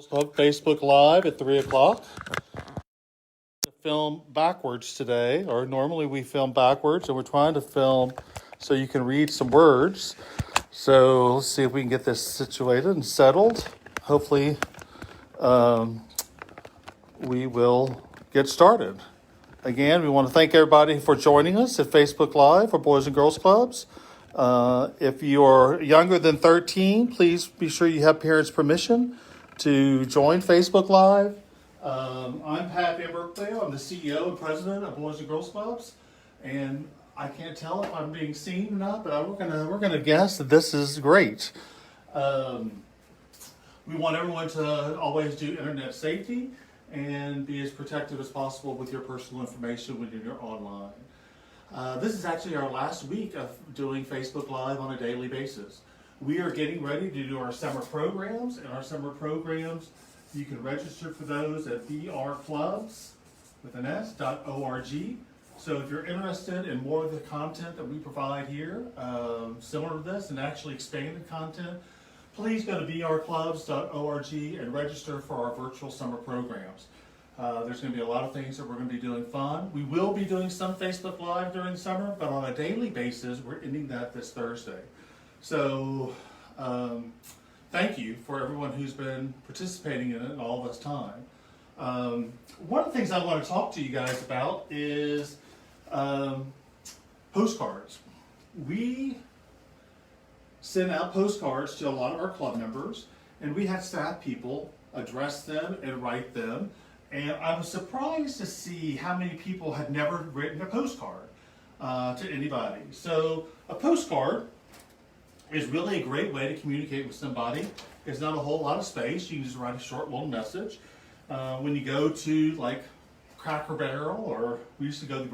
Girls Club Facebook Live at 3 o'clock. To film backwards today, or normally we film backwards, and we're trying to film so you can read some words. So let's see if we can get this situated and settled. Hopefully, we will get started. Again, we want to thank everybody for joining us at Facebook Live for Boys and Girls Clubs. If you're younger than 13, please be sure you have parents' permission to join Facebook Live. I'm Pat Van Berkdale. I'm the CEO and president of Boys and Girls Clubs, and I can't tell if I'm being seen or not, but we're gonna guess that this is great. We want everyone to always do internet safety and be as protective as possible with your personal information when you're online. This is actually our last week of doing Facebook Live on a daily basis. We are getting ready to do our summer programs, and our summer programs, you can register for those at brclubs.org. So if you're interested in more of the content that we provide here, similar to this and actually expanded content, please go to brclubs.org and register for our virtual summer programs. There's going to be a lot of things that we're going to be doing fun. We will be doing some Facebook Live during summer, but on a daily basis, we're ending that this Thursday. So thank you for everyone who's been participating in it all this time. One of the things I want to talk to you guys about is postcards. We send out postcards to a lot of our club members, and we had staff people address them and write them. And I was surprised to see how many people had never written a postcard to anybody. So a postcard is really a great way to communicate with somebody. There's not a whole lot of space. You can just write a short little message. When you go to like Cracker Barrel, or we used to go to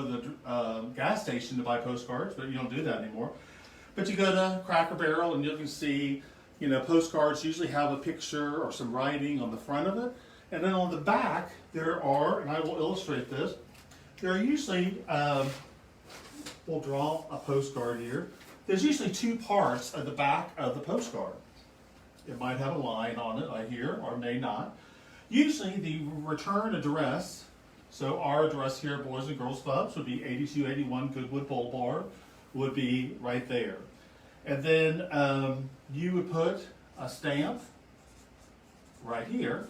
the gas station to buy postcards, but you don't do that anymore. But you go to Cracker Barrel and you can see, postcards usually have a picture or some writing on the front of it. And then on the back, there are, and I will illustrate this, there are usually, we'll draw a postcard here. There's usually two parts of the back of the postcard. It might have a line on it, I hear, or may not. Usually the return address, so our address here at Boys and Girls Clubs would be 8281 Goodwood Boulevard, would be right there. And then you would put a stamp right here.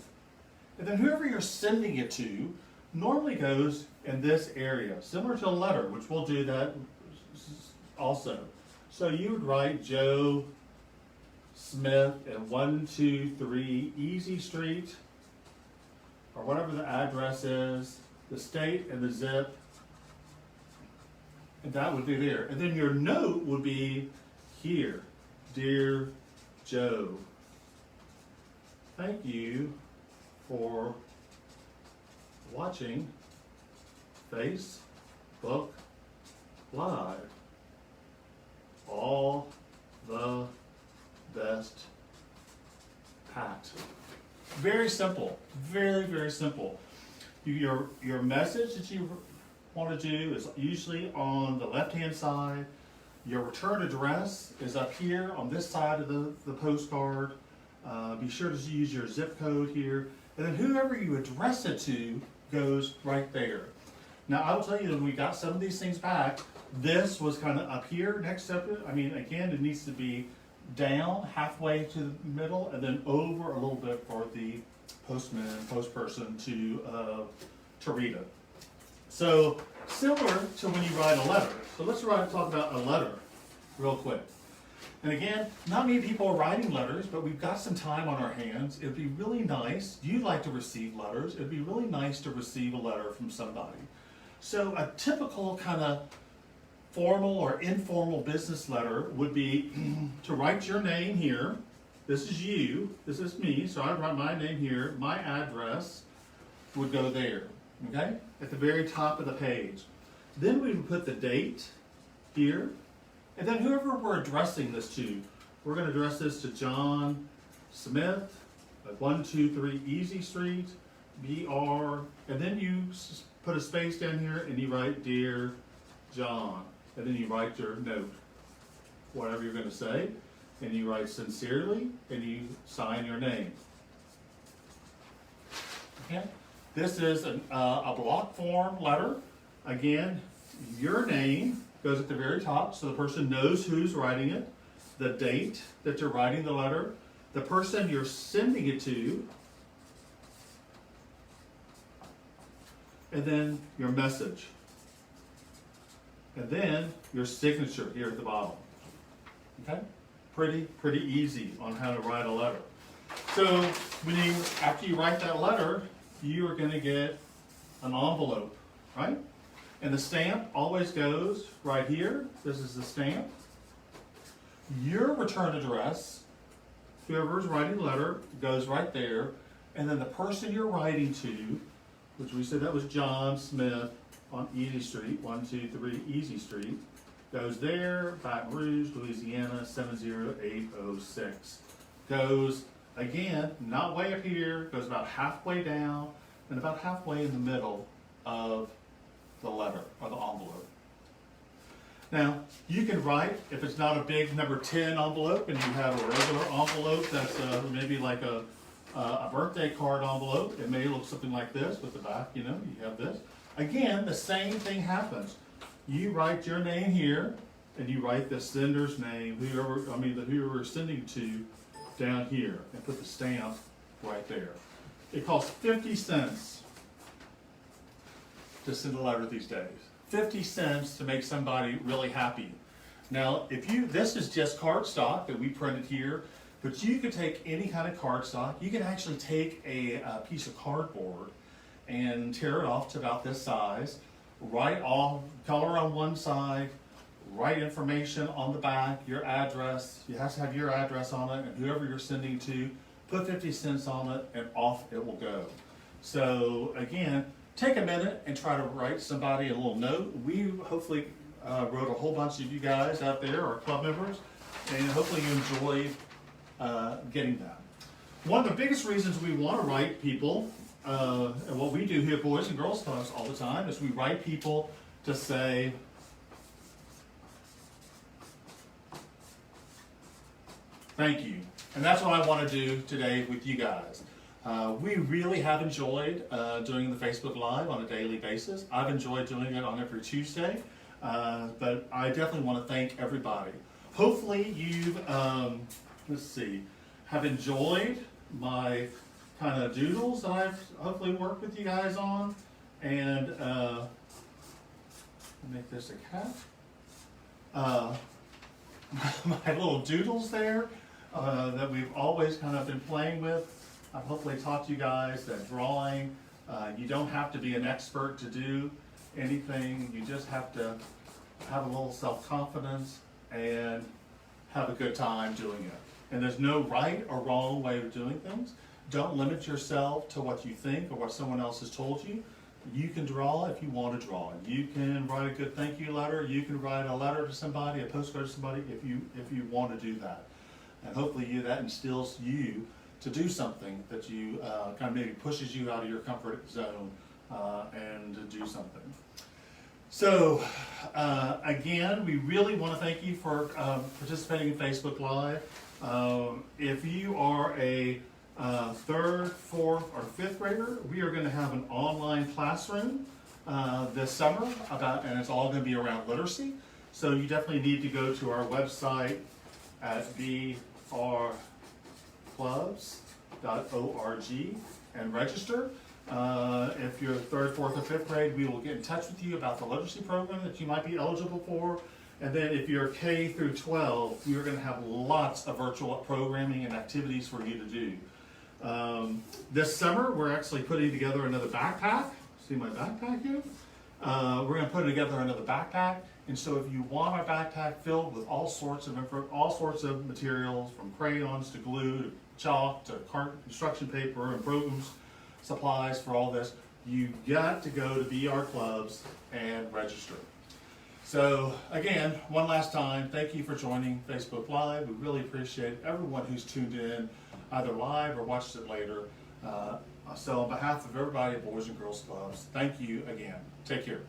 And then whoever you're sending it to normally goes in this area, similar to a letter, which we'll do that also. So you would write Joe Smith at 123 Easy Street, or whatever the address is, the state and the zip, and that would be there. And then your note would be here, Dear Joe, thank you for watching Facebook Live. All the best, Pat. Very simple, very, very simple. Your message that you want to do is usually on the left-hand side. Your return address is up here on this side of the postcard. Be sure to use your zip code here. And then whoever you address it to goes right there. Now, I will tell you that when we got some of these things back, this was kind of up here next to it. I mean, again, it needs to be down halfway to the middle and then over a little bit for the postperson to read it. So, similar to when you write a letter. So let's talk about a letter real quick. And again, not many people are writing letters, but we've got some time on our hands. It'd be really nice, you'd like to receive letters, it'd be really nice to receive a letter from somebody. So a typical kind of formal or informal business letter would be to write your name here. This is you, this is me, so I'd write my name here. My address would go there, okay? At the very top of the page. Then we would put the date here. And then whoever we're addressing this to, we're going to address this to John Smith at 123 Easy Street, BR, and then you put a space down here and you write Dear John, and then you write your note, whatever you're going to say, and you write sincerely, and you sign your name. Okay? This is a block form letter. Again, your name goes at the very top so the person knows who's writing it, the date that you're writing the letter, the person you're sending it to, and then your message. And then your signature here at the bottom. Okay? Pretty easy on how to write a letter. So after you write that letter, you are going to get an envelope, right? And the stamp always goes right here. This is the stamp. Your return address, whoever's writing the letter, goes right there. And then the person you're writing to, which we said that was John Smith on Easy Street, 123 Easy Street, goes there, Baton Rouge, Louisiana, 70806. Goes, again, not way up here, goes about halfway down, and about halfway in the middle of the letter, or the envelope. Now, you can write, if it's not a big number 10 envelope, and you have a regular envelope that's maybe like a birthday card envelope, it may look something like this with the back, you have this. Again, the same thing happens. You write your name here, and you write the sender's name, whoever you're sending to, down here, and put the stamp right there. It costs 50 cents to send a letter these days. 50 cents to make somebody really happy. Now, this is just cardstock that we printed here, but you could take any kind of cardstock. You could actually take a piece of cardboard and tear it off to about this size, write off, color on one side, write information on the back, your address. You have to have your address on it, and whoever you're sending to, put 50 cents on it, and off it will go. So again, take a minute and try to write somebody a little note. We hopefully wrote a whole bunch of you guys out there, our club members, and hopefully you enjoyed getting that. One of the biggest reasons we want to write people, and what we do here at Boys and Girls Clubs all the time, is we write people to say, thank you. And that's what I want to do today with you guys. We really have enjoyed doing the Facebook Live on a daily basis. I've enjoyed doing it on every Tuesday, but I definitely want to thank everybody. Hopefully you've, have enjoyed my kind of doodles that I've hopefully worked with you guys on. And make this a cat. My little doodles there that we've always kind of been playing with. I've hopefully taught you guys that drawing, you don't have to be an expert to do anything. You just have to have a little self-confidence and have a good time doing it. And there's no right or wrong way of doing things. Don't limit yourself to what you think or what someone else has told you. You can draw if you want to draw. You can write a good thank you letter. You can write a letter to somebody, a postcard to somebody if you want to do that. And hopefully that instills you to do something that you kind of maybe pushes you out of your comfort zone and to do something. So again, we really want to thank you for participating in Facebook Live. If you are a third, fourth, or fifth grader, we are going to have an online classroom this summer and it's all going to be around literacy. So you definitely need to go to our website at brclubs.org and register. If you're third, fourth, or fifth grade, we will get in touch with you about the literacy program that you might be eligible for. And then if you're K through 12, you're going to have lots of virtual programming and activities for you to do. This summer, we're actually putting together another backpack. See my backpack here? We're going to put together another backpack. And so if you want our backpack filled with all sorts of materials, from crayons to glue to chalk to construction paper and brooms, supplies for all this, you got to go to BR Clubs and register. So again, one last time, thank you for joining Facebook Live. We really appreciate everyone who's tuned in, either live or watched it later. So on behalf of everybody at Boys and Girls Clubs, thank you again. Take care.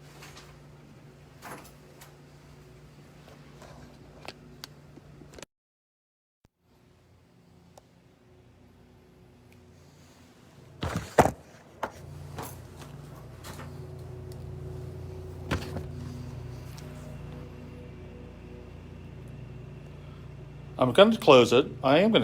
I'm going to close it. I am going to